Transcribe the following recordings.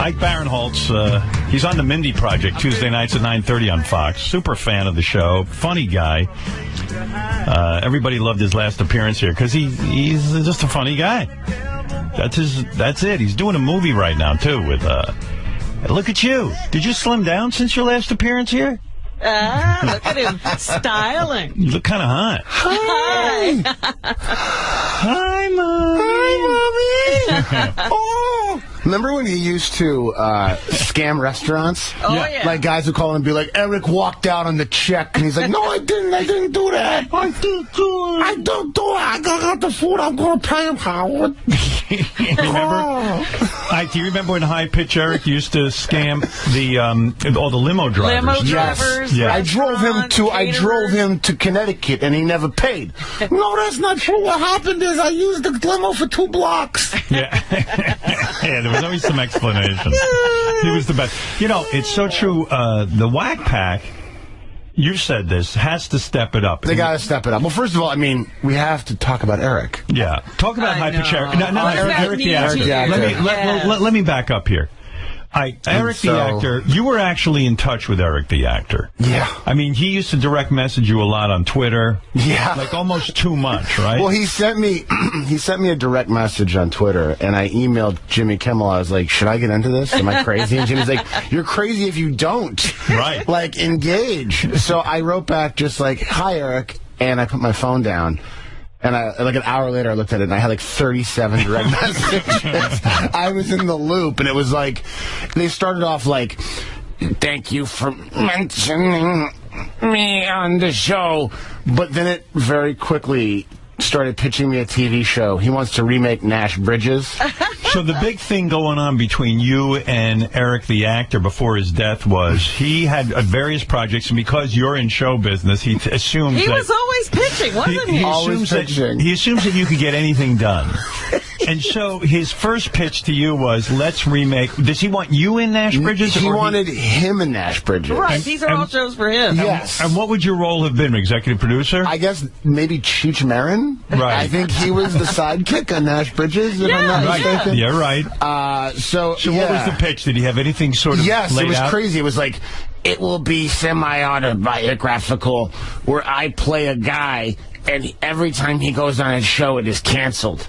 Ike Barinholtz, he's on the Mindy Project Tuesday nights at 9:30 on Fox. Super fan of the show. Funny guy. Everybody loved his last appearance here because he's just a funny guy. That's it. He's doing a movie right now, too, with... look at you. Did you slim down since your last appearance here? Look at him styling. You look kind of hot. Hi. Hi, Mom. Hi, Mommy. Oh. Remember when he used to scam restaurants? Oh, yeah. Like, guys would call him and be like, Eric walked out on the check. And he's like, no, I didn't do that. I didn't do it. I don't do it. I got the food. I'm going to pay him, Howard. Do you remember when High Pitch Eric used to scam all the limo drivers? Limo drivers. Yes. I drove him to Connecticut, and he never paid. No, that's not true. What happened is I used the limo for 2 blocks. Yeah. Yeah, there was always some explanation. He was the best. You know, it's so true. The Whack Pack, you said this, has to step it up. They got to step it up. Well, first of all, I mean, we have to talk about Eric. Yeah. Talk about High Pitch Eric. No, Eric the actor. Let me back up here. Eric the actor, you were actually in touch with Eric the actor. Yeah. I mean, he used to direct message you a lot on Twitter. Yeah. Like almost too much, right? Well, he sent me a direct message on Twitter, and I emailed Jimmy Kimmel. I was like, should I get into this? Am I crazy? And Jimmy's like, you're crazy if you don't. Right. Like, engage. So I wrote back just like, hi, Eric, and I put my phone down. And like an hour later, I looked at it, and I had like 37 direct messages. I was in the loop, and it was like, they started off like, thank you for mentioning me on the show. But then it very quickly started pitching me a TV show. He wants to remake Nash Bridges. So the big thing going on between you and Eric the actor before his death was he had various projects, and because you're in show business, he assumes he was always pitching, wasn't he? He assumes that you could get anything done. And so his first pitch to you was, let's remake... Does he want you in Nash Bridges? He wanted him in Nash Bridges. Right, these are all shows for him. Yes. And what would your role have been? Executive producer? I guess maybe Cheech Marin. Right. I think he was the sidekick on Nash Bridges, if I'm not mistaken. Yeah, right. So what was the pitch? Did he have anything sort of Yes, laid it was out? crazy. It was like, it will be semi-autobiographical, where I play a guy, and every time he goes on a show, it is canceled.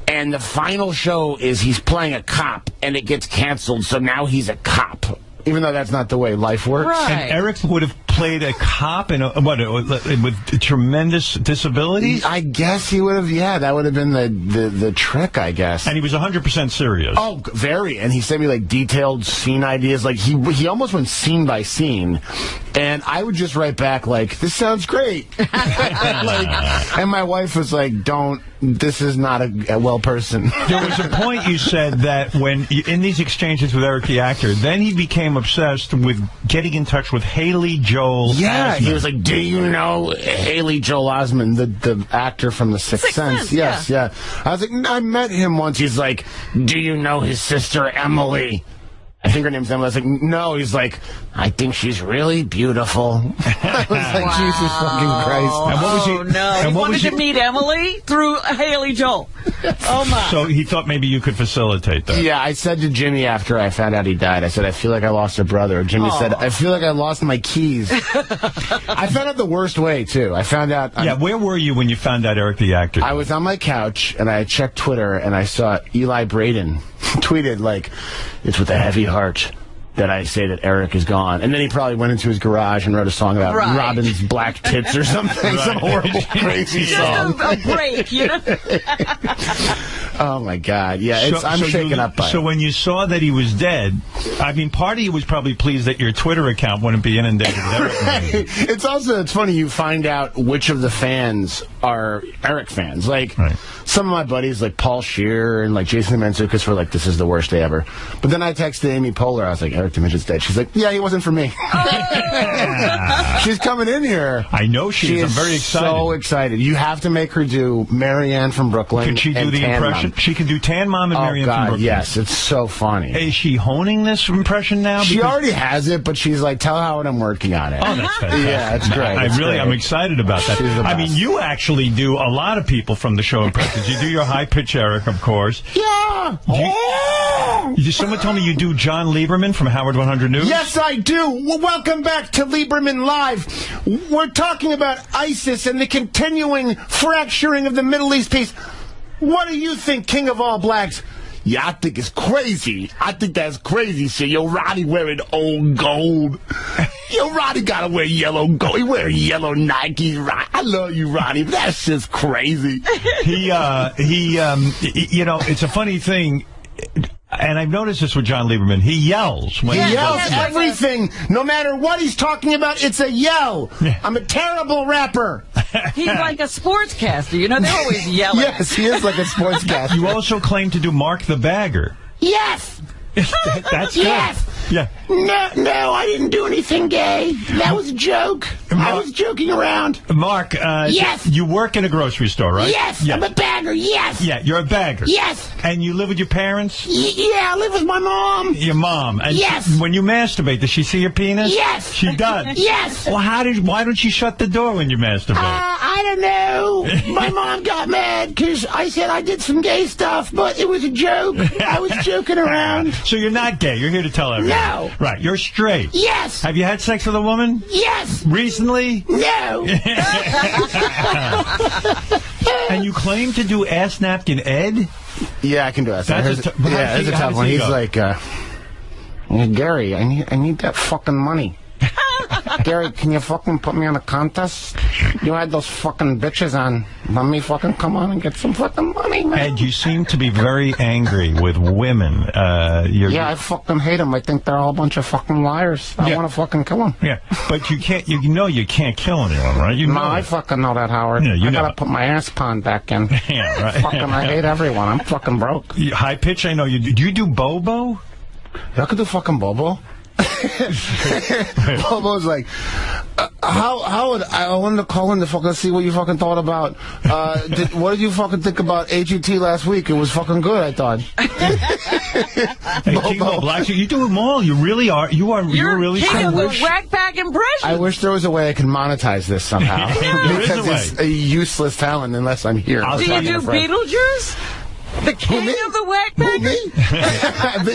And the final show is he's playing a cop, and it gets canceled, so now he's a cop. Even though that's not the way life works. Right. And Eric would have played a cop with tremendous disabilities? I guess he would have, yeah, that would have been the trick, I guess. And he was 100% serious. Oh, very. And he sent me, like, detailed scene ideas. Like, he almost went scene by scene. And I would just write back, like, this sounds great. And my wife was like, this is not a well person. There was a point you said that when, in these exchanges with Eric the actor, then he became obsessed with getting in touch with Haley Joel Osment. He was like, do you know Haley Joel Osment, the actor from The Sixth Sense? Yes, yeah. I was like, I met him once. He's like, do you know his sister Emily? I think her name's Emily. I was like, no. He's like, I think she's really beautiful. I was like, Jesus fucking Christ. And what was he? He wanted to meet Emily through Haley Joel. Oh, my. So he thought maybe you could facilitate that. Yeah, I said to Jimmy after I found out he died, I said, I feel like I lost a brother. Jimmy said, I feel like I lost my keys. I found out the worst way, too. I found out... where were you when you found out Eric the actor? I was on my couch, and I checked Twitter, and I saw Eli Braden tweeted, like, it's with a heavy heart that I say that Eric is gone. And then he probably went into his garage and wrote a song about Robin's black tits or something. Some horrible, crazy song. A break, you know? Oh, my God. Yeah, I'm shaken up by it. So when you saw that he was dead, I mean, part of you was probably pleased that your Twitter account wouldn't be inundated with Eric. It's funny, you find out which of the fans are Eric fans. Like, some of my buddies, like Paul Scheer and like Jason Mantzoukas, were like, this is the worst day ever. But then I texted Amy Poehler. I was like, Eric the Midget's dead. She's like, yeah, he wasn't for me. She's coming in here. I know she is. I'm very excited. So excited. You have to make her do Marianne from Brooklyn. Can she do the impression? impression? She can do Tan Mom and Miriam from Brooklyn. Yes, it's so funny. Is she honing this impression now? She already has it, but she's like, tell Howard I'm working on it. Oh, that's fantastic. Yeah, it's great. I'm excited about that. I mean, you actually do a lot of people from the show impressions. You do your high-pitch Eric, of course. Yeah. Someone told me you do John Lieberman from Howard 100 News. Yes, I do. Well, welcome back to Lieberman Live. We're talking about ISIS and the continuing fracturing of the Middle East peace. What do you think, King of All Blacks? Yeah, I think it's crazy. I think that's crazy shit. Yo, Roddy wearing old gold. Yo, Roddy gotta wear yellow gold. He wearing yellow Nikes. I love you, Roddy, but that's just crazy. You know, it's a funny thing. And I've noticed this with John Lieberman. He yells when he yells everything. No matter what he's talking about, it's a yell. Yeah. I'm a terrible rapper. He's like a sportscaster. You know, they're always yelling. Yes, he is like a sportscaster. You also claim to do Mark the Bagger. Yes. That's good. Yes. Yeah. No, I didn't do anything gay. That was a joke. I was joking around. Mark, yes. You work in a grocery store, right? Yes, I'm a bagger, yes. Yeah, you're a bagger. Yes. And you live with your parents? Yeah, I live with my mom. Your mom? And yes. When you masturbate, does she see your penis? Yes. She does? Yes. Well, why don't you shut the door when you masturbate? I don't know. My mom got mad because I said I did some gay stuff, but it was a joke. I was joking around. So you're not gay. You're here to tell everyone. No. Right. You're straight. Yes. Have you had sex with a woman? Yes. Recently? No. And you claim to do Ass Napkin Ed? Yeah, I can do that. That's a tough one. He's like, Gary, I need that fucking money. Gary, can you fucking put me on a contest? You had those fucking bitches on. Let me fucking come on and get some fucking money, man. Ed, you seem to be very angry with women. Yeah, I fucking hate them. I think they're all a bunch of fucking liars. I want to fucking kill them. Yeah, but you can't. You know you can't kill anyone, right? You know I fucking know that, Howard. Yeah, I gotta put my ass pond back in. Yeah, right. Fucking, I hate everyone. I'm fucking broke. High pitch, I know you do. Do you do Bobo? I could do fucking Bobo. Bobo's like, how would I wanted to call in to fucking see what you fucking thought about. What did you fucking think about AGT last week? It was fucking good, I thought. Hey, Bobo Black, you do them all. You really are. You're really king of the rack bag impression. I wish there was a way I could monetize this somehow. Because it's a useless talent unless I'm here. Do you do Beetlejuice? The king of the whack bag?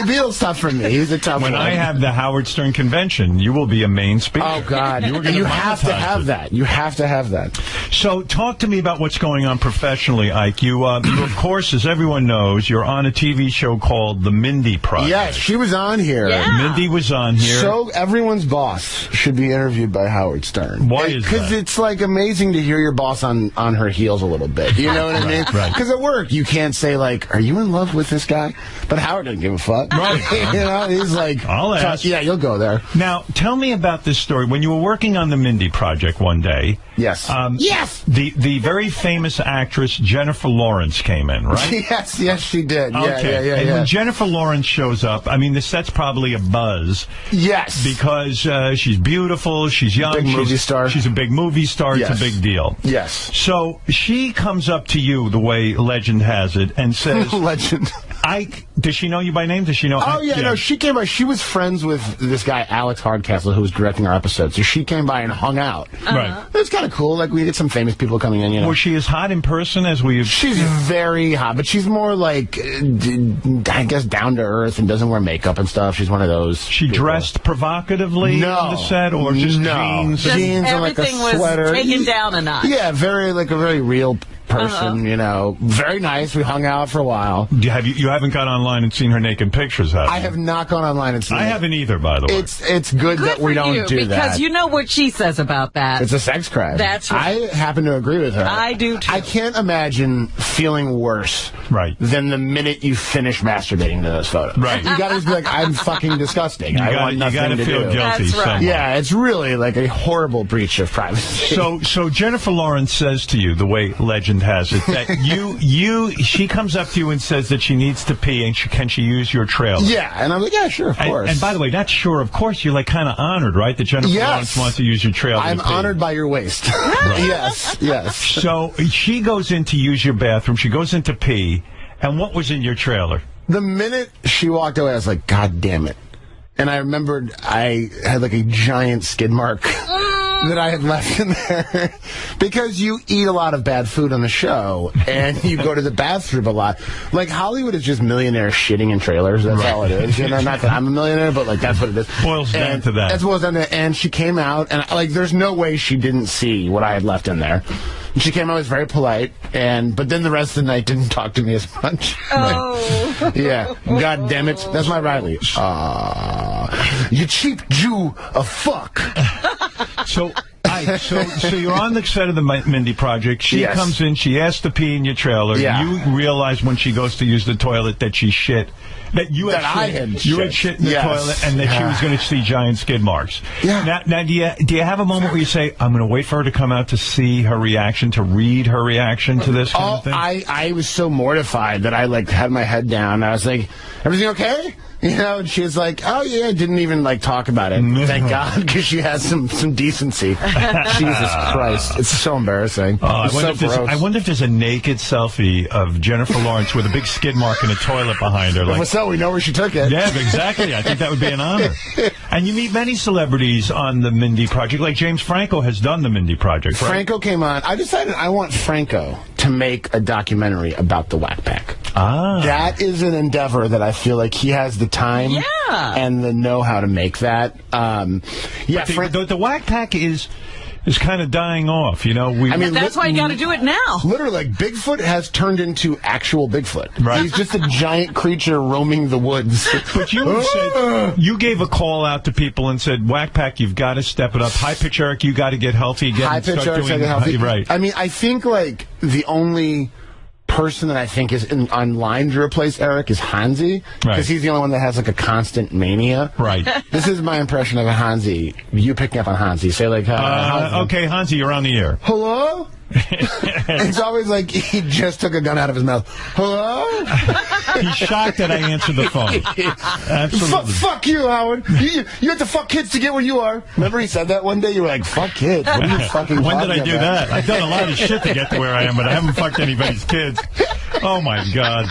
Beatles tough for me. He's a tough one. When I have the Howard Stern convention, you will be, a main speaker. Oh, God. You have to have that. You have to have that. So talk to me about what's going on professionally, Ike. You of course, as everyone knows, you're on a TV show called The Mindy Project. Yes, she was on here. Yeah. Mindy was on here. So everyone's boss should be interviewed by Howard Stern. Why is that? Because it's, like, amazing to hear your boss on her heels a little bit. You know what I mean? Right. Because at work, you can't say, like, are you in love with this guy? But Howard doesn't give a fuck. Right. You know, he's like, I'll ask. Yeah, you'll go there. Now, tell me about this story. When you were working on the Mindy Project one day. Yes. Yes! The very famous actress Jennifer Lawrence came in, right? Yes, she did. Okay. Yeah. And when Jennifer Lawrence shows up, I mean, the set's probably a buzz. Yes. Because she's beautiful, she's young. Big movie star. She's a big movie star. Yes. It's a big deal. Yes. So she comes up to you, the way legend has it, and says... Legend. Ike, does she know you by name? Does she know? Oh, yeah, no, she came by. She was friends with this guy, Alex Hardcastle, who was directing our episode. So she came by and hung out. Right. It was kind of cool. Like, we get some famous people coming in, you know. Was she as hot in person as we... She's very hot, but she's more like, I guess, down to earth and doesn't wear makeup and stuff. She's one of those. She people. Dressed provocatively on the set, or just jeans? Jeans and like a sweater. Was taken down a notch. Yeah, a very real person, you know. Very nice. We hung out for a while. You haven't gone online and seen her naked pictures, have you? I have not gone online and seen I haven't either, by the way. It's good that we don't do that. Because you know what she says about that. It's a sex crime. That's right. I happen to agree with her. I do, too. I can't imagine feeling worse than the minute you finish masturbating to those photos. Right. You gotta just be like, I'm fucking disgusting. You gotta feel guilty. That's right. Somewhere. Yeah, it's really like a horrible breach of privacy. So Jennifer Lawrence says to you, the way legend has it, that she comes up to you and says that she needs to pee and can she use your trailer? Yeah, and I'm like, yeah, sure, of course. And by the way, not sure, of course, you're like kind of honored, right? That Jennifer Lawrence wants to use your trailer. I'm honored by your waist. Yes. So she goes in to use your bathroom. She goes in to pee. And what was in your trailer? The minute she walked away, I was like, God damn it. And I remembered I had like a giant skid mark that I had left in there. Because you eat a lot of bad food on the show, and you go to the bathroom a lot. Like, Hollywood is just millionaires shitting in trailers. That's all it is. You know, not that I'm a millionaire, but, like, that's what it is. Boils down to that. That's boils down to that. And she came out, and, like, there's no way she didn't see what I had left in there. And she came out, was very polite, but then the rest of the night didn't talk to me as much. Oh. Yeah. God damn it. That's my Riley. You cheap Jew of fuck. So you're on the set of the Mindy Project. She comes in. She asks to pee in your trailer. Yeah. You realize when she goes to use the toilet that she shit. That you had shit in the toilet, and that she was going to see giant skid marks. Yeah. Now, do you have a moment where you say, I'm going to wait for her to come out to see her reaction, to read her reaction to this kind of thing? I was so mortified that I, like, had my head down. I was like, everything okay? You know, and she was like, oh, yeah, didn't even, like, talk about it. Thank God, because she has some decency. Jesus Christ. It's so embarrassing. I wonder if there's a naked selfie of Jennifer Lawrence with a big skid mark in a toilet behind her. Like, so we know where she took it. Yeah, exactly. I think that would be an honor. And you meet many celebrities on the Mindy Project, like James Franco has done the Mindy Project, right? Franco came on. I decided I want Franco to make a documentary about the Whack Pack. That is an endeavor that I feel like he has the time and the know-how to make that. The Whack Pack is kind of dying off, you know. That's why you got to do it now. Literally, like, Bigfoot has turned into actual Bigfoot. Right. He's just a giant creature roaming the woods. But you said, you gave a call out to people and said, Whack Pack, you've got to step it up. High Pitch Eric, you got to get healthy again. High Pitch Eric, get healthy. Right. I mean, I think, like, the only person that I think is on line to replace Eric is Hansi, because he's the only one that has, like, a constant mania. Right. This is my impression of a Hansi. You picking up on Hansi. Say, like, Hansi. Okay, Hansi, you're on the air. Hello? It's always like he just took a gun out of his mouth. Hello? He's shocked that I answered the phone. Absolutely. Fuck you, Howard. You have to fuck kids to get where you are. Remember he said that one day? You were like, fuck kids. What are you fucking When did I do that? I've done a lot of shit to get to where I am, but I haven't fucked anybody's kids. Oh, my God.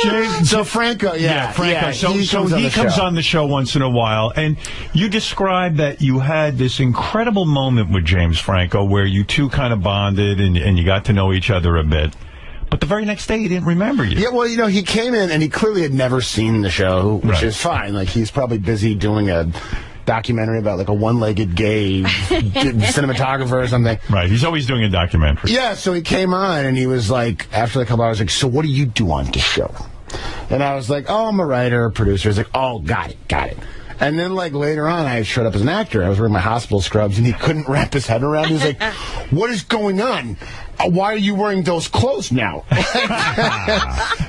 James, so Franco, Franco. Yeah, so he comes on the show once in a while, and you described that you had this incredible moment with James Franco where you two kind of bonded and you got to know each other a bit. But the very next day, he didn't remember you. Yeah, well, you know, he came in and he clearly had never seen the show, which is fine. Like, he's probably busy doing a documentary about, like, a one-legged gay cinematographer or something. Right, he's always doing a documentary. Yeah, so he came on and he was like, after a couple hours, like, so what do you do on the show? And I was like, oh, I'm a writer, producer. He's like, oh, got it. And then, like, later on, I showed up as an actor. I was wearing my hospital scrubs, and he couldn't wrap his head around it. He was like, what is going on? Why are you wearing those clothes now?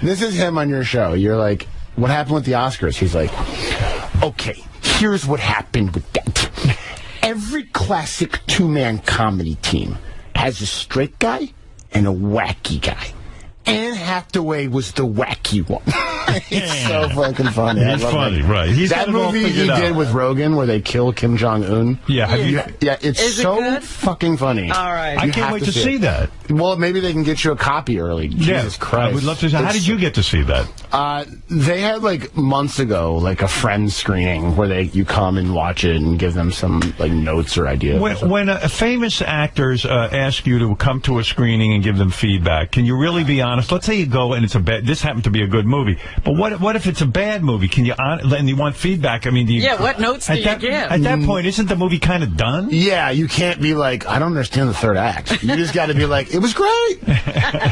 This is him on your show. You're like, what happened with the Oscars? He's like, okay, here's what happened with that. Every classic two-man comedy team has a straight guy and a wacky guy. Anne Hathaway was the wacky one. It's so fucking funny. It's funny, right? He's that movie he did with Rogan where they kill Kim Jong-un. Yeah, it's so fucking funny. All right. I can't wait to see that. Well, maybe they can get you a copy early. Jesus Christ. I would love to see. How did you get to see that? They had, like, months ago, like, a friend screening where you come and watch it and give them some, like, notes or ideas. When famous actors ask you to come to a screening and give them feedback, can you really be honest? Let's say you go and this happened to be a good movie, but what if it's a bad movie? Can you and you want feedback? I mean, what notes do you give? At that point, isn't the movie kind of done? Yeah, you can't be like, I don't understand the third act. You just got to be like, it was great.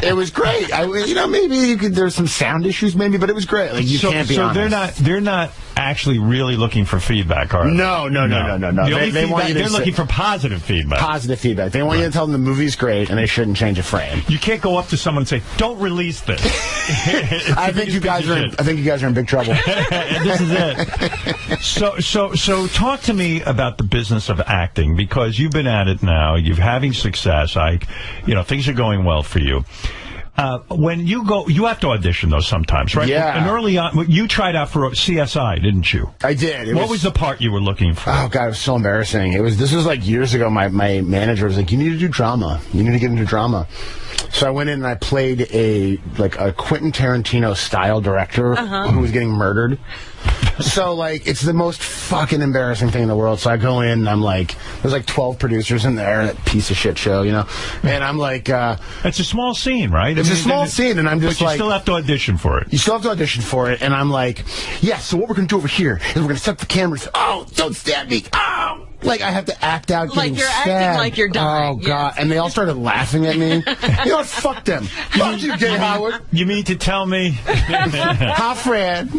It was great. Maybe there's some sound issues, maybe, but it was great. Like, you can't be honest. So they're not actually really looking for feedback, are they? No. They're looking for positive feedback. Positive feedback. They want you to tell them the movie's great and they shouldn't change a frame. You can't go up to someone and say, "Don't release this." I think you guys are in big trouble. This is it. So talk to me about the business of acting, because you've been at it now. You're having success. Things are going well for you. When you go, you have to audition, though, sometimes, right? Yeah. And early on, you tried out for CSI, didn't you? I did. What was the part you were looking for? Oh, God, it was so embarrassing. This was like years ago. My manager was like, you need to do drama. You need to get into drama. So I went in and I played a Quentin Tarantino style director who was getting murdered. So, like, it's the most fucking embarrassing thing in the world. So I go in and I'm like, there's like 12 producers in there, that piece of shit show, you know? And I'm like... it's a small scene, right? It's a small scene, and I'm just like... But you still have to audition for it. You still have to audition for it, and I'm like, yeah, so what we're going to do over here is we're going to set the cameras. Oh, don't stab me. Oh! Like, I have to act out getting like you're stabbed. acting like you're dying. Oh, God. And they all started laughing at me. You know what? Fuck them. Fuck you, Gay Howard. You mean to tell me... Hi, Fred.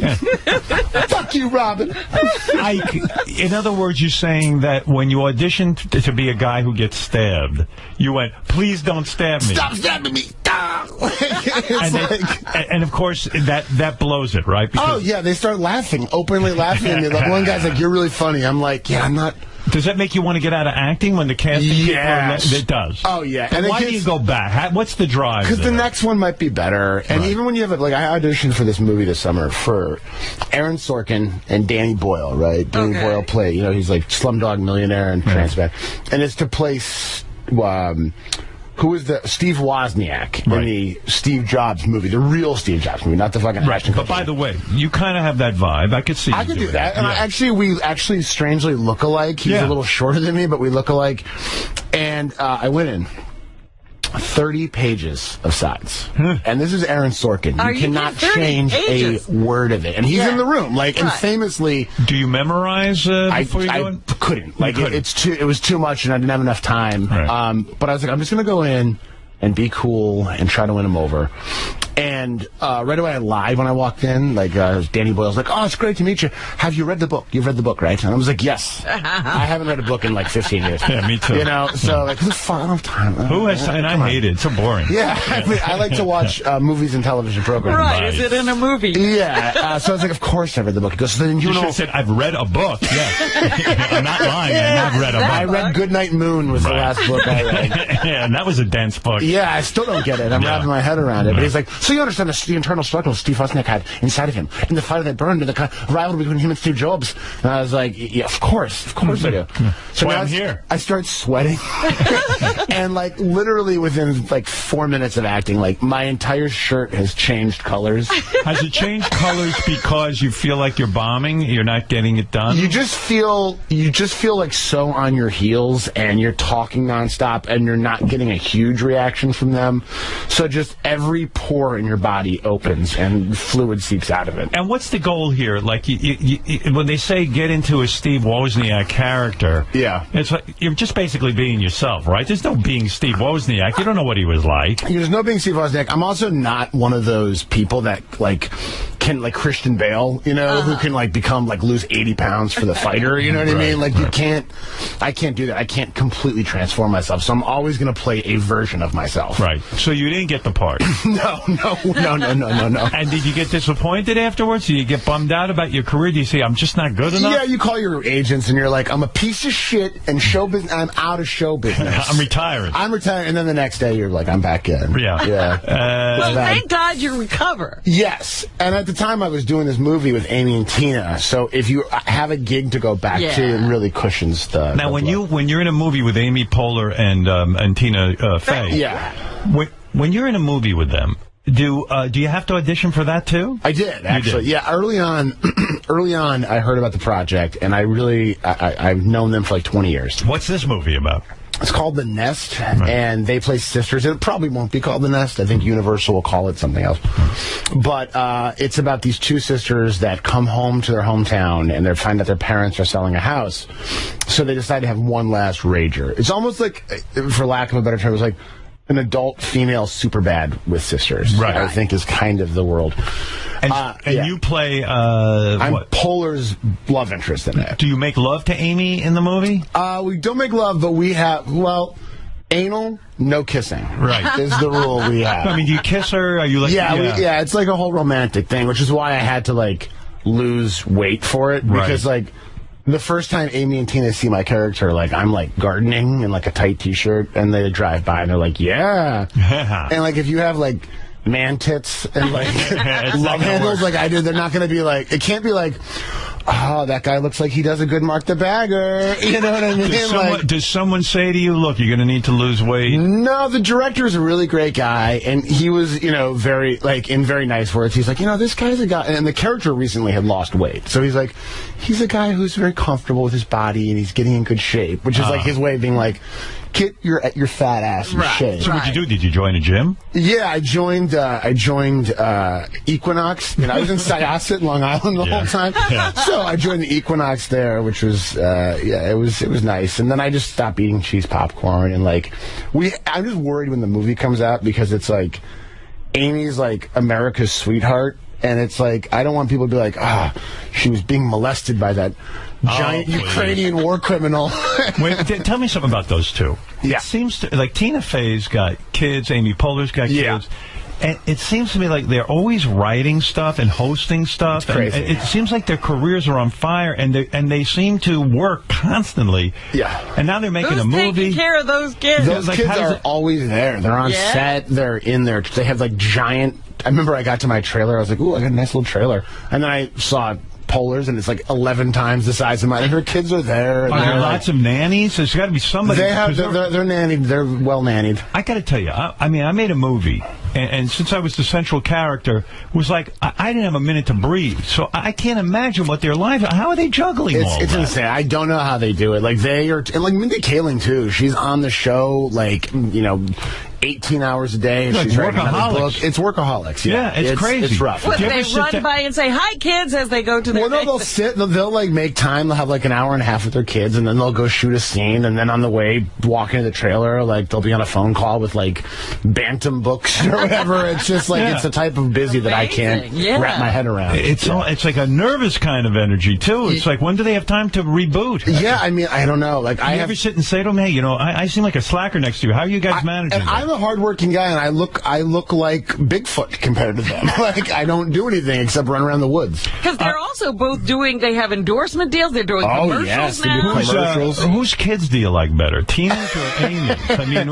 Fuck you, Robin. In other words, you're saying that when you auditioned to be a guy who gets stabbed, you went, please don't stab me. Stop stabbing me. And of course, that blows it, right? Because yeah, they start laughing, openly laughing at me. Like, one guy's like, you're really funny. I'm like, yeah, I'm not... Does that make you want to get out of acting when the casting people are... It does. Oh, yeah. And why do you go back? What's the drive? Because the next one might be better. And even when you have like, I auditioned for this movie this summer for Aaron Sorkin and Danny Boyle, right? Danny Boyle play, he's like Slumdog Millionaire and Transback. And it's to play... who is the Steve Wozniak in the Steve Jobs movie, the real Steve Jobs movie, not the fucking Ashton Kutcher. But by the way, you kind of have that vibe. I could see. I could do that. And we actually strangely look alike. He's a little shorter than me, but we look alike. And I went in 30 pages of sides. And this is Aaron Sorkin. You cannot change a word of it. And he's in the room. Like, and famously... Do you memorize before you go in? I couldn't. Like, it was too much, and I didn't have enough time. Right. But I was like, I'm just going to go in and be cool and try to win him over. And right away I lied when I walked in. Like, Danny Boyle's like, oh, it's great to meet you. Have you read the book? You've read the book, right? And I was like, yes. I haven't read a book in like 15 years. Yeah, me too. So like, it's fun. I don't have time. Who has time? And I hate it. It's so boring. Yeah, I like to watch movies and television programs. Right, is it in a movie? Yeah. So I was like, of course I read the book. He goes, so then you know... should have said, I've read a book. Yeah. I'm not lying. I have read a book. I read Goodnight Moon was the last book I read. Yeah, and that was a dense book. Yeah, I still don't get it. I'm wrapping my head around it. But he's like, so you understand the internal struggle Steve Wozniak had inside of him, and the fire that burned, and the rivalry between him and Steve Jobs. And I was like, yeah, of course I do. So now I'm here. I start sweating. And like literally within like 4 minutes of acting, like my entire shirt has changed colors. Has it changed colors because you feel like you're bombing? You're not getting it done? You just feel like so on your heels, and you're talking nonstop, and you're not getting a huge reaction from them. So just every pore in your body opens and fluid seeps out of it. And what's the goal here? Like, when they say get into a Steve Wozniak character, it's like you're just basically being yourself, right? There's no being Steve Wozniak. You don't know what he was like. There's no being Steve Wozniak. I'm also not one of those people that can like Christian Bale, who can like become like lose 80 pounds for the fighter. You know what I mean? Like I can't do that. I can't completely transform myself. So I'm always going to play a version of myself. Right. So you didn't get the part. No. And did you get disappointed afterwards? Did you get bummed out about your career? Do you say, I'm just not good enough? Yeah, you call your agents and you're like, I'm a piece of shit and show business. I'm out of show business. I'm retiring. And then the next day you're like, I'm back in. Yeah. Well, thank God you recover. Yes. And at the time I was doing this movie with Amy and Tina, so if you have a gig to go back to, it really cushions the... Now, when you're in a movie with Amy Poehler and Tina Fey, when you're in a movie with them, do you have to audition for that too? I did, actually. Yeah, early on I heard about the project, and I've known them for like 20 years. What's this movie about? It's called The Nest, and they play sisters. It probably won't be called The Nest. I think Universal will call it something else. But it's about these two sisters that come home to their hometown, and they find that their parents are selling a house. So they decide to have one last rager. It's almost like, for lack of a better term, it's like an adult female Superbad with sisters. Right. I think is kind of the world. And you play... I'm Poehler's love interest in it. Do you make love to Amy in the movie? We don't make love, but we have... Anal, no kissing. Right. Is the rule we have. I mean, do you kiss her? Are you like... Yeah, it's like a whole romantic thing, which is why I had to, like, lose weight for it. Because, like... The first time Amy and Tina see my character, like, I'm, like, gardening in, like, a tight T-shirt, and they drive by, and they're like, yeah. And, like, if you have, like, man tits and, like, love handles like I do, they're not going to be like, it can't be like, oh, that guy looks like he does a good Mark the Bagger. You know what I mean? Does someone say to you, look, you're going to need to lose weight? No, the director's a really great guy, and he was, very, in very nice words. He's like, this guy's a guy, and the character recently had lost weight. So he's like, he's a guy who's very comfortable with his body, and he's getting in good shape, which is like his way of being like, get your fat ass in shape. So what'd you do? Did you join a gym? Yeah, I joined Equinox. I was in Syosset, Long Island the whole time. Yeah. So I joined the Equinox there, which was it was nice. And then I just stopped eating cheese popcorn, and I'm just worried when the movie comes out, because it's like Amy's like America's sweetheart, and it's like I don't want people to be like, she was being molested by that giant Ukrainian war criminal. Wait, tell me something about those two. Yeah. It seems like Tina Fey's got kids, Amy Poehler's got kids. And it seems to me like they're always writing stuff and hosting stuff. It's crazy. And it seems like their careers are on fire, and they seem to work constantly. Yeah. And now they're making a Who's movie. taking care of those kids? Those kids are always there. They're on set. They're in there. They have giant. I remember I got to my trailer. I was like, ooh, I got a nice little trailer. And then I saw Poehler's, and it's 11 times the size of mine. And her kids are there. Are there lots of nannies? There's got to be somebody. They're nannied. They're well nannied. I got to tell you, I mean, I made a movie, and since I was the central character, it was like I didn't have a minute to breathe. So I can't imagine what their lives are. How are they juggling all It's that? insane. I don't know how they do it. They are, and Mindy Kaling too. She's on the show 18 hours a day, and she's writing another book. It's workaholics. Yeah, it's crazy. It's rough. What, they run by and say, hi, kids, as they go to their they'll sit, they'll make time, they'll have an hour and a half with their kids, and then they'll go shoot a scene, and then on the way, walk into the trailer, they'll be on a phone call with, Bantam books or whatever. It's just, it's the type of busy that I can't wrap my head around. It's like a nervous kind of energy, too. It's like, when do they have time to reboot? Yeah, I mean, I don't know. I ever sit and say to them, hey, I seem like a slacker next to you. How are you guys managing and I'm a hardworking guy, and I look like Bigfoot compared to them. I don't do anything except run around the woods. Because they're also both they have endorsement deals. They're doing commercials now. Whose kids do you like better, Tina's or Amy's? I mean,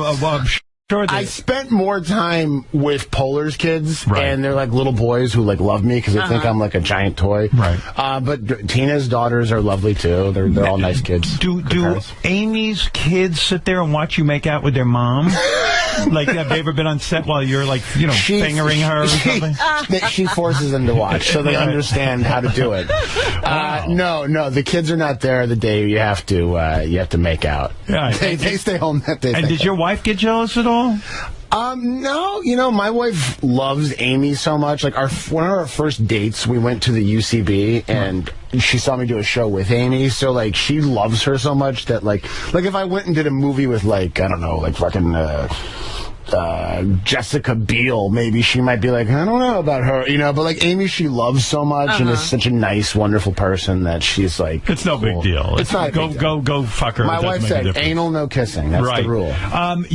I spent more time with Poehler's kids, and they're little boys who love me because they think I'm a giant toy. Right. But Tina's daughters are lovely too. They're all nice kids. Do Amy's kids sit there and watch you make out with their mom? Have they ever been on set while you're fingering her or something? She forces them to watch, so they understand how to do it. No, the kids are not there the day you have to make out. Yeah, they stay home that day. And did your wife get jealous at all? No, my wife loves Amy so much. One of our first dates, we went to the UCB, and she saw me do a show with Amy, so, she loves her so much that, if I went and did a movie with, I don't know, fucking, Jessica Biel, maybe she might be I don't know about her, but Amy, she loves so much and is such a nice, wonderful person that she's it's no big deal. It's not go fuck her. My wife said anal, no kissing. That's the rule.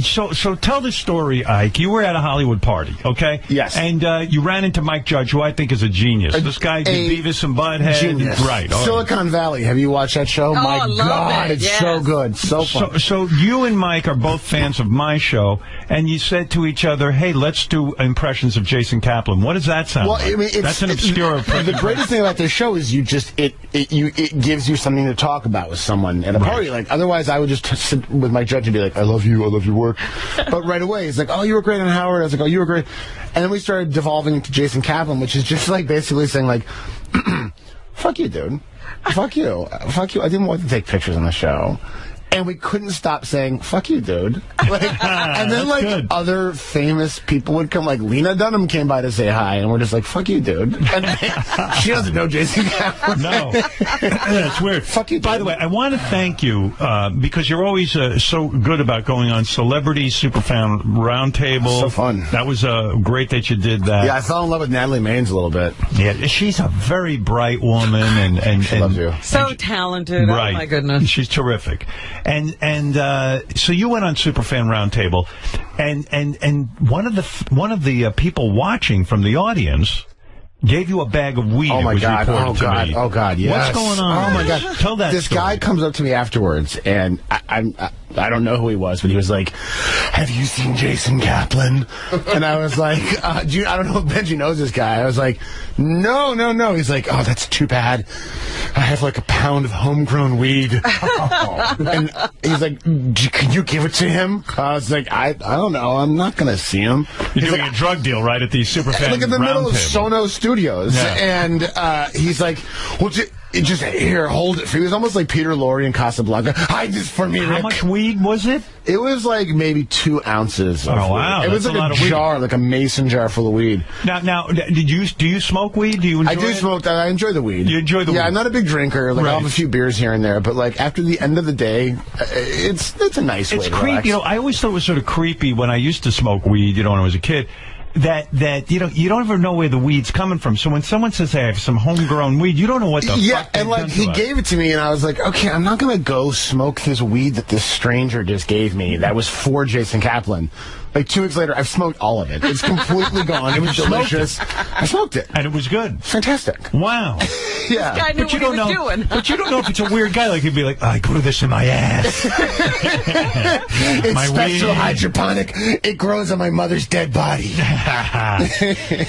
So tell the story, Ike. You were at a Hollywood party, okay? Yes. And you ran into Mike Judge, who I think is a genius. This guy did Beavis and Butthead. Genius. Right. Silicon Valley. Have you watched that show? My God, it's so good. So fun. So you and Mike are both fans of my show, and you said to each other, hey, let's do impressions of Jason Kaplan. What does that sound like? I mean, that's an obscure impression. The greatest thing about this show is it gives you something to talk about with someone at a party. Otherwise, I would just sit with Mike Judge and be I love you, I love your work. But right away, he's oh, you were great on Howard. I was oh, you were great. And then we started devolving into Jason Kaplan, which is just basically saying fuck you, dude. Fuck you. Fuck you. I didn't want to take pictures on the show. And we couldn't stop saying, fuck you, dude. And then, other famous people would come, Lena Dunham came by to say hi, and we're just fuck you, dude. And she doesn't know Jason Kaplan. No. That's weird. Fuck you, dude. By the way, I want to thank you, because you're always so good about going on Celebrity Superfan Roundtable. So fun. That was great that you did that. Yeah, I fell in love with Natalie Maines a little bit. Yeah, she's a very bright woman. She loves you. So talented. Right. Oh, my goodness. She's terrific. And so you went on Superfan Roundtable, and one of the people watching from the audience gave you a bag of weed. Oh my God! Oh God! Yes. What's going on? Oh my God! Tell that. This story. guy comes up to me afterwards, and I don't know who he was, but he was like, "Have you seen Jason Kaplan?" And I was like, I don't know if Benji knows this guy. I was like, no. He's like, "Oh, that's too bad. I have like a pound of homegrown weed." And he's like, "Can you give it to him?" I was like, I don't know. I'm not going to see him. You're doing a drug deal right at the Superfan Like in the middle of Sono Studios. Yeah. And he's like, "Well, just here, hold it." He was almost like Peter Lorre in Casablanca. "Hide this for me, Rick." How much weed was it? It was like maybe 2 ounces. Oh, wow. It was That's like a jar, like a mason jar full of weed. Now, do you smoke weed? Do you enjoy I do smoke that. I enjoy the weed. You enjoy the weed? Yeah, I'm not a big drinker. Like, Right. I'll have a few beers here and there, but like after the end of the day, it's a nice way to creepy. relax. You know, I always thought it was sort of creepy when I used to smoke weed, when I was a kid. That you don't ever know where the weed's coming from. So when someone says, "Hey, I have some homegrown weed," you don't know what the fuck and like he gave it to me, and I was like, "Okay, I'm not gonna go smoke this weed that this stranger just gave me. That was for Jason Kaplan." Like 2 weeks later, I've smoked all of it. It's completely gone. It was delicious. I smoked it, and it was good. Fantastic. Wow. Yeah, This guy knew But you what don't he know. was doing. But you don't know if it's a weird guy. Like he'd be like, "I grew this in my ass." It's My special weed. hydroponic. It grows on my mother's dead body.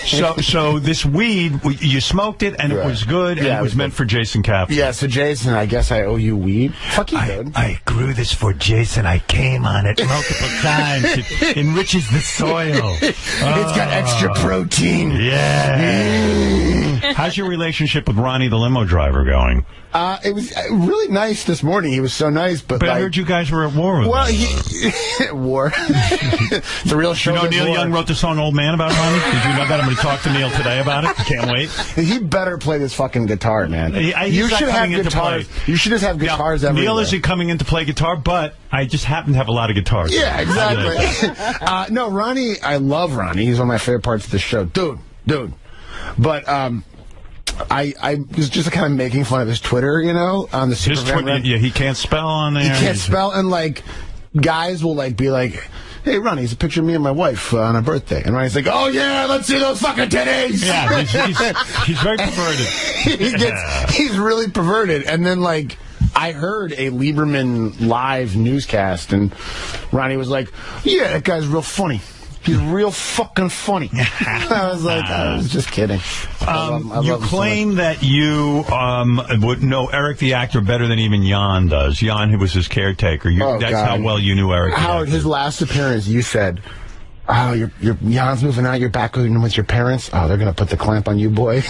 So this weed, you smoked it, and it was good, and Yeah, it was meant for Jason Kaplan. Yeah, so Jason, I guess I owe you weed. Fuck you, dude. I grew this for Jason. I came on it multiple times. It enriches the soil. It's got extra protein. Yeah. How's your relationship with Ronnie, the limo driver, going? It was really nice this morning. He was so nice, but I like, heard you guys were at war with well, him. war. It's a real show. You know Neil Young wrote the song "Old Man" about Ronnie? Did you know that? I'm going to talk to Neil today about it. Can't wait. He better play this fucking guitar, man. He's You not should have coming into guitars. play. You should just have guitars Now, everywhere. Neil isn't coming in to play guitar, but I just happen to have a lot of guitars. Yeah, exactly. No, Ronnie, I love Ronnie. He's one of my favorite parts of the show. Dude. But, I was just kind of making fun of his Twitter, on the His Superfan. Twitter, yeah, he can't spell on there. He can't spell, and like, guys will like be like, "Hey, Ronnie, it's a picture of me and my wife on her birthday," and Ronnie's like, "Oh yeah, let's see those fucking titties." Yeah, he's very perverted. He's really perverted, and then like, I heard a Lieberman live newscast, and Ronnie was like, "Yeah, that guy's real funny. He's real fucking funny." I was like, I was just kidding. I love You him so claim much. that you would know Eric the actor better than even Jan does. Jan, who was his caretaker. That's God. how well you knew Eric. the Howard, actor. his last appearance, you said, "Oh, your Jan's moving out. You're back with your parents. Oh, they're gonna put the clamp on you, boy."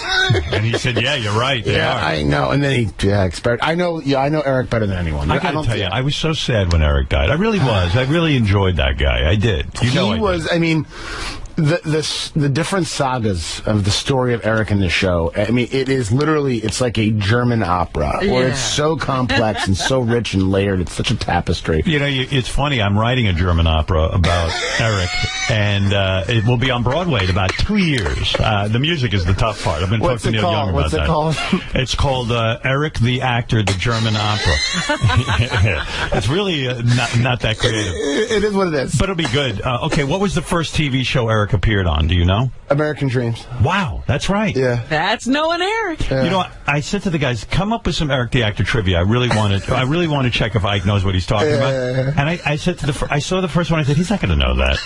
And he said, "Yeah, you're right. They Yeah, are." I know. And then he expired. I know Eric better than anyone. I gotta tell you, I was so sad when Eric died. I really was. I really enjoyed that guy. I did. He was. I mean, the different sagas of the story of Eric in the show. I mean, it is literally, it's like a German opera, where it's so complex and so rich and layered. It's such a tapestry. It's funny. I'm writing a German opera about Eric, and it will be on Broadway in about 2 years. The music is the tough part. I've been talking to Neil Young about that. What's it called? It's called Eric the Actor, the German Opera. It's really not that creative. It is what it is. But it'll be good. Okay, what was the first TV show Eric appeared on? Do you know? American Dreams. Wow, that's right. Yeah. That's knowing Eric. Yeah. You know, I said to the guys, come up with some Eric the Actor trivia. I really want to check if Ike knows what he's talking about. And I said to I saw the first one. I said, he's not going to know that.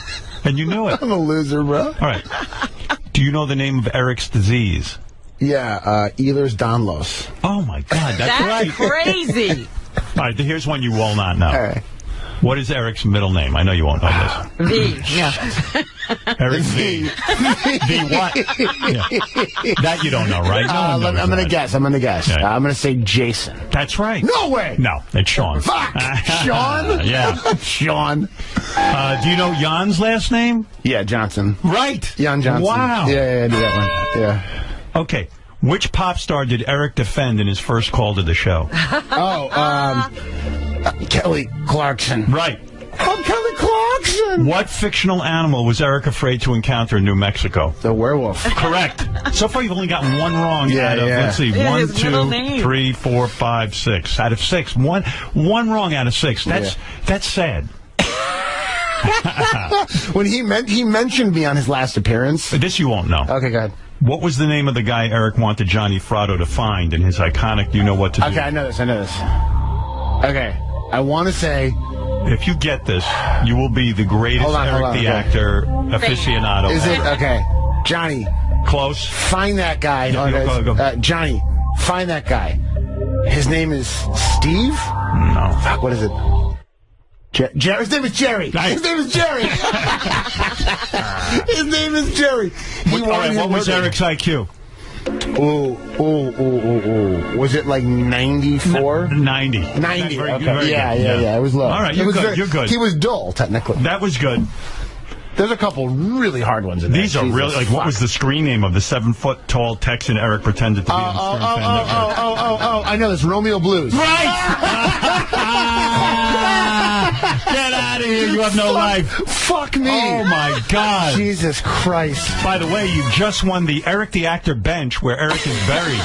And you knew it. I'm a loser, bro. All right. Do you know the name of Eric's disease? Yeah, Ehlers-Danlos. Oh my God, that's right. Crazy. All right, here's one you will not know. All right. What is Eric's middle name? I know you won't know this. Yeah. Eric V. V what? Yeah. That you don't know, right? No one knows I'm going to that. guess. I'm going to guess. Yeah. I'm going to say Jason. That's right. No way. No, it's Sean. Fuck. Sean? Yeah. Sean. Do you know Jan's last name? Yeah, Johnson. Right. Jan Johnson. Wow. Yeah, I knew that one. Yeah. Okay. Which pop star did Eric defend in his first call to the show? Kelly Clarkson. Right. Oh, Kelly Clarkson. What fictional animal was Eric afraid to encounter in New Mexico? The werewolf. Correct. So far, you've only gotten one wrong out of, let's see, Yeah, 1, his middle 2, name. 3, 4, 5, 6. Out of 6. One wrong out of 6. That's sad. When he mentioned me on his last appearance. This you won't know. Okay, go ahead. What was the name of the guy Eric wanted Johnny Fratto to find in his iconic You Know What to Do? Okay, I know this. Okay. I want to say If you get this, you will be the greatest Eric the Actor aficionado. Is it? Okay. Johnny. Close. Find that guy. Go. Johnny, find that guy. His name is Steve? No. Fuck, what is it? His name is Jerry. His name is Jerry. His name is Jerry. What was Eric's IQ? Was it like 94? 90. 90. Okay. Yeah. It was low. All right, you're good. He was dull, technically. That was good. There's a couple really hard ones in there. These are really, like, what was the screen name of the 7-foot-tall Texan Eric pretended to be on Stern Fan Network? I know this. Romeo Blues. Right! Get out of here. You have no life. Fuck me. Oh, my God. Jesus Christ. By the way, you just won the Eric the Actor bench where Eric is buried.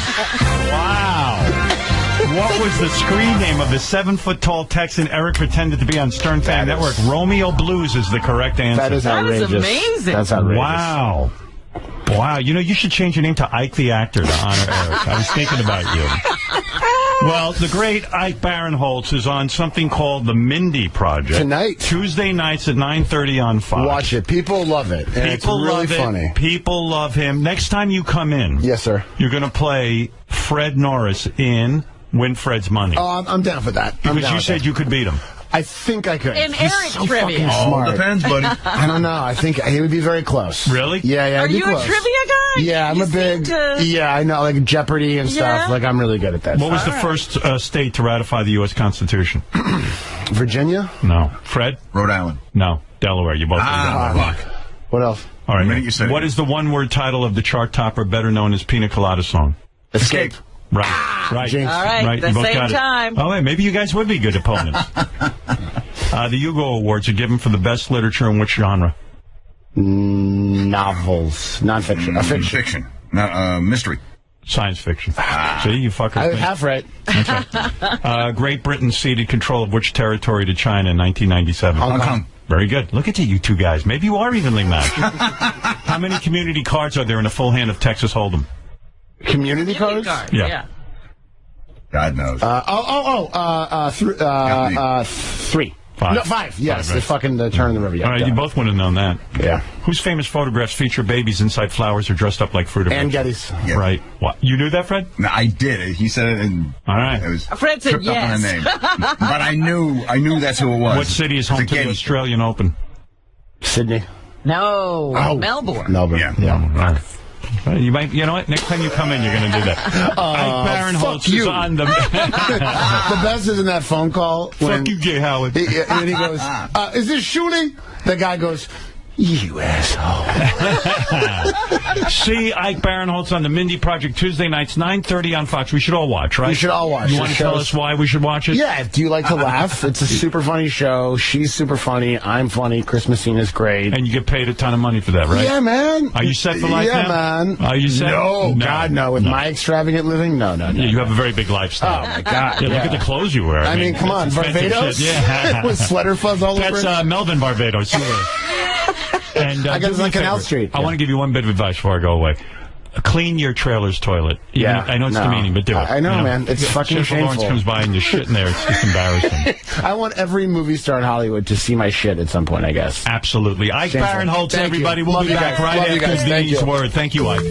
Wow. What was the screen name of the 7-foot-tall Texan Eric pretended to be on Stern Fan Network? Romeo Blues is the correct answer. That is outrageous. That is amazing. That's outrageous. Wow. Wow. You know, you should change your name to Ike the Actor to honor Eric. I was thinking about you. Well, the great Ike Barinholtz is on something called the Mindy Project. Tonight. Tuesday nights at 9:30 on Fox. Watch it. People love it. And it's really funny. People love him. Next time you come in, yes, sir, you're going to play Fred Norris in Win Fred's Money. Oh, I'm down for that. Because you said you could beat him. I think I could. In Eric so trivia. Smart. Depends, buddy. I don't know. I think he would be very close. Really? Yeah. Are you close. a trivia guy? Yeah, I'm a big. Yeah, I know, like Jeopardy and stuff. Like, I'm really good at that. What was the first state to ratify the U.S. Constitution? Virginia? No. Fred? Rhode Island. No. Delaware. You both. Fuck. What else? All right. You said what is the one-word title of the chart topper better known as Pina Colada Song? Escape. Right. Jinx. All right, You the both same got it. time. Oh, wait, maybe you guys would be good opponents. The Hugo Awards are given for the best literature in which genre? Novels. Nonfiction. Fiction. Mystery. Science fiction. See, you fuckers. I half right. That's right. Great Britain ceded control of which territory to China in 1997? Hong Kong. Very good. Look at you two guys. Maybe you are evenly matched. How many community cards are there in a full hand of Texas Hold'em? Community cards? Yeah. God knows. 3. 5. No, 5. Yes, 5, right. the fucking Turn in the River. Yeah, All right, you both would have known that. Yeah. Whose famous photographs feature babies inside flowers or dressed up like fruit or And vegetables? Getty's. Yeah. Right. What? You knew that, Fred? No, I did. He said it, and All right. it was Fred said tripped up on her yes. name. But I knew that's who it was. What city is home to the Getty. Australian Open? Sydney. No. Melbourne. Melbourne. Yeah. You might. You know what? Next time you come in, you're going to do that. Ike Barinholtz is on the. The best is in that phone call. When Fuck you, Jay Howard. he goes, is this shooting? The guy goes, you asshole. See Ike Barinholtz on the Mindy Project Tuesday nights, 9:30 on Fox. We should all watch, right? We should all watch. You want to tell us why we should watch it? Yeah, do you like to laugh? It's a super funny show. She's super funny. I'm funny. Chris Messina's great. And you get paid a ton of money for that, right? Yeah, man. Are you set for life yeah, now? man. Are you set? No, God, no. With my extravagant living, no. Yeah, you have a very big lifestyle. Oh, my God. Yeah, look at the clothes you wear. I mean, come on. that's expensive Barbados? shit. Yeah. With sweater fuzz all over That's it? Melvin Barbados. And I got this on Canal Street. I want to give you one bit of advice before I go away. Clean your trailer's toilet. Yeah. I know it's demeaning, but do it. I know, man. It's fucking Jennifer Lawrence shameful. comes by and you're shitting there. It's just embarrassing. I want every movie star in Hollywood to see my shit at some point, I guess. Absolutely. Ike Shameful. Barinholtz, Thank you. everybody. We'll Love be you back guys. right Love you after guys. Thank these you. words. Thank you, Ike.